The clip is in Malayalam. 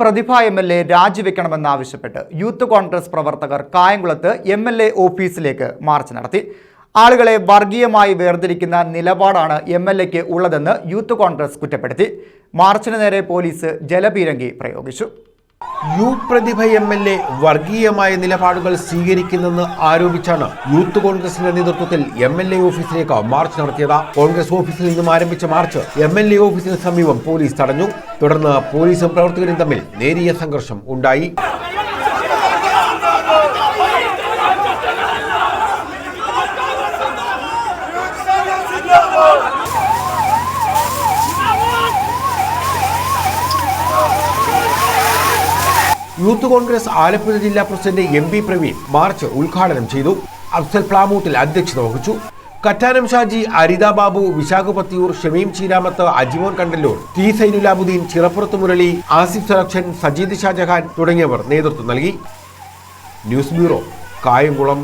പ്രതിഭ MLA രാജിവെക്കണമെന്നാവശ്യപ്പെട്ട് യൂത്ത് കോൺഗ്രസ് പ്രവർത്തകർ കായംകുളത്ത് MLA ഓഫീസിലേക്ക് മാർച്ച് നടത്തി. ആളുകളെ വർഗീയമായി വേർതിരിക്കുന്ന നിലപാടാണ് MLAക്ക് ഉള്ളതെന്ന് യൂത്ത് കോൺഗ്രസ് കുറ്റപ്പെടുത്തി. മാർച്ചിന് നേരെ പോലീസ് ജലപീരങ്കി പ്രയോഗിച്ചു. പ്രതിഭ MLA വർഗീയമായ നിലപാടുകൾ സ്വീകരിക്കുന്നെന്ന് ആരോപിച്ചാണ് യൂത്ത് കോൺഗ്രസിന്റെ നേതൃത്വത്തിൽ MLA ഓഫീസിലേക്ക് മാർച്ച് നടത്തിയത്. കോൺഗ്രസ് ഓഫീസിൽ നിന്നും ആരംഭിച്ച മാർച്ച് MLA ഓഫീസിന് സമീപം പോലീസ് തടഞ്ഞു. തുടർന്ന് പോലീസും പ്രവർത്തകരും തമ്മിൽ നേരിയ സംഘർഷം ഉണ്ടായി. യൂത്ത് കോൺഗ്രസ് ആലപ്പുഴ ജില്ലാ പ്രസിഡന്റ് MB പ്രവീൺ മാർച്ച് ഉദ്ഘാടനം ചെയ്തു. അഫ്സൽ പ്ലാമൂട്ടിൽ അധ്യക്ഷത വഹിച്ചു. കറ്റാനം ഷാജി, അരിത ബാബു, വിശാഖപത്തിയൂർ, ഷമീം ചീരാമത്ത്, അജിമോൻ കണ്ടല്ലൂർ, T സൈനുലാബുദ്ദീൻ, ചിറപ്പുറത്ത് മുരളി, ആസിഫ് സലക്ഷൻ, സജീദ് ഷാജഹാൻ തുടങ്ങിയവർ നേതൃത്വം നൽകി. News bureau, Kayamkulam.